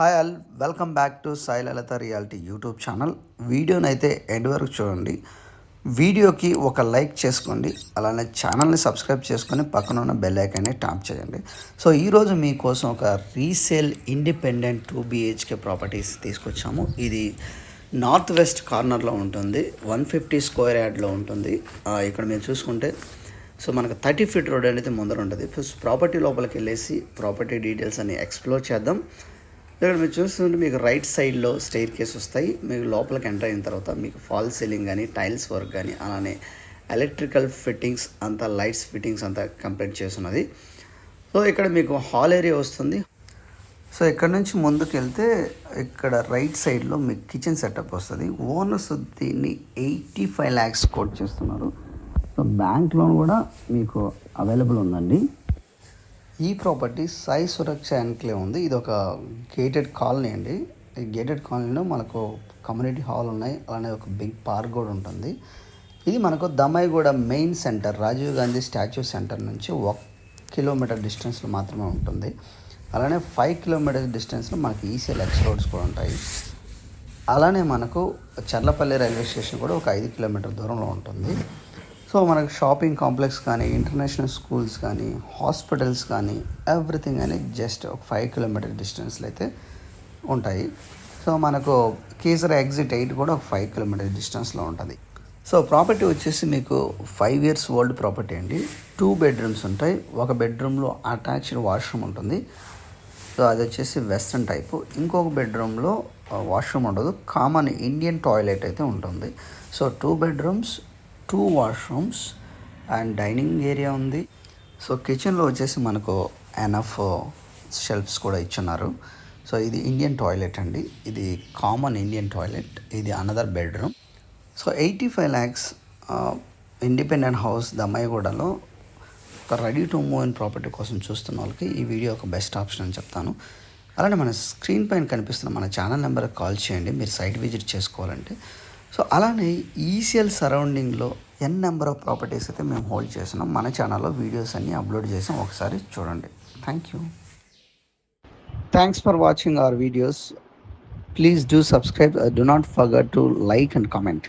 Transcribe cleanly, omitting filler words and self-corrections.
Hi all, welcome back to Sai Lalitha reality YouTube channel. వీడియోని అయితే end వరకు చూడండి. వీడియోకి ఒక లైక్ చేసుకోండి, అలానే ఛానల్ని సబ్స్క్రైబ్ చేసుకొని పక్కన ఉన్న బెల్ ఐకాన్ని ట్యాప్ చేయండి. సో ఈరోజు మీకోసం ఒక రీసేల్ ఇండిపెండెంట్ 2 BHK ప్రాపర్టీస్ తీసుకొచ్చాము. ఇది నార్త్ వెస్ట్ కార్నర్లో ఉంటుంది, 150 స్క్వేర్ యార్డ్లో ఉంటుంది. ఇక్కడ మీరు చూసుకుంటే సో మనకు 30 ఫీట్ రోడ్ అనేది ముందర ఉంటుంది. ఫస్ట్ ప్రాపర్టీ లోపలికి వెళ్ళేసి ప్రాపర్టీ డీటెయిల్స్ అన్ని ఎక్స్ప్లోర్ చేద్దాం. ఇక్కడ మీరు చూస్తుంటే మీకు రైట్ సైడ్లో స్టెయిర్ కేస్ వస్తాయి. మీకు లోపలికి ఎంటర్ అయిన తర్వాత మీకు ఫాల్ సీలింగ్ కానీ టైల్స్ వర్క్ కానీ అలానే ఎలక్ట్రికల్ ఫిట్టింగ్స్ అంతా లైట్స్ ఫిట్టింగ్స్ అంతా కంప్లీట్ చేస్తున్నది. సో ఇక్కడ మీకు హాల్ ఏరియా వస్తుంది. సో ఇక్కడ నుంచి ముందుకు వెళ్తే ఇక్కడ రైట్ సైడ్లో మీకు కిచెన్ సెటప్ వస్తుంది. ఓనర్స్ దీన్ని 85 lakhs కోట్ చేస్తున్నారు. సో బ్యాంక్ లోన్ కూడా మీకు అవైలబుల్ ఉందండి. ఈ ప్రాపర్టీ సాయి సురక్ష ఎన్క్లేవ్ ఉంది. ఇది ఒక గేటెడ్ కాలనీ అండి. ఈ గేటెడ్ కాలనీలో మనకు కమ్యూనిటీ హాల్ ఉన్నాయి, అలానే ఒక బిగ్ పార్క్ కూడా ఉంటుంది. ఇది మనకు Dammaiguda main centre, Rajiv Gandhi statue centre నుంచి 1 కిలోమీటర్ డిస్టెన్స్లో మాత్రమే ఉంటుంది. అలానే 5 కిలోమీటర్స్ డిస్టెన్స్లో మనకి ఈసీఎల్ ఎక్స్ రోడ్స్ కూడా ఉంటాయి. అలానే మనకు చర్లపల్లి రైల్వే స్టేషన్ కూడా ఒక 5 కిలోమీటర్ దూరంలో ఉంటుంది. సో మనకు షాపింగ్ కాంప్లెక్స్ కానీ ఇంటర్నేషనల్ స్కూల్స్ కానీ హాస్పిటల్స్ కానీ ఎవ్రీథింగ్ అనేది జస్ట్ ఒక 5 కిలోమీటర్ డిస్టెన్స్లో అయితే ఉంటాయి. సో మనకు కేసర ఎగ్జిట్ 8 కూడా ఒక 5 కిలోమీటర్ డిస్టెన్స్లో ఉంటుంది. సో ప్రాపర్టీ వచ్చేసి మీకు 5 years ఓల్డ్ ప్రాపర్టీ అండి. 2 bedrooms ఉంటాయి. ఒక బెడ్రూమ్లో అటాచ్డ్ వాష్రూమ్ ఉంటుంది. సో అది వచ్చేసి వెస్ట్రన్ టైపు. ఇంకొక బెడ్రూమ్లో వాష్రూమ్ ఉండదు, కామన్ ఇండియన్ టాయిలెట్ అయితే ఉంటుంది. So 2 bedrooms, 2 washrooms and dining area ఉంది. సో కిచెన్లో వచ్చేసి మనకు ఎనఫ్ షెల్ఫ్స్ కూడా ఇచ్చున్నారు. సో ఇది ఇండియన్ టాయిలెట్ అండి, ఇది కామన్ ఇండియన్ టాయిలెట్. ఇది another bedroom. So 85 lakhs independent house దమ్మాయిగూడలో ఒక ready to move in property కోసం చూస్తున్న వాళ్ళకి ఈ వీడియో ఒక బెస్ట్ ఆప్షన్ అని చెప్తాను. అలానే మన స్క్రీన్ పైన కనిపిస్తున్న మన ఛానల్ నెంబర్కి కాల్ చేయండి మీరు సైట్ విజిట్ చేసుకోవాలంటే. సో అలానే ఈసీఎల్ సరౌండింగ్లో నెంబర్ ఆఫ్ ప్రాపర్టీస్ అయితే మేము హోల్డ్ చేస్తున్నాం. మన ఛానల్లో వీడియోస్ అన్నీ అప్లోడ్ చేసాం, ఒకసారి చూడండి. Thanks for watching our videos. Please do subscribe. Do not forget to like and comment.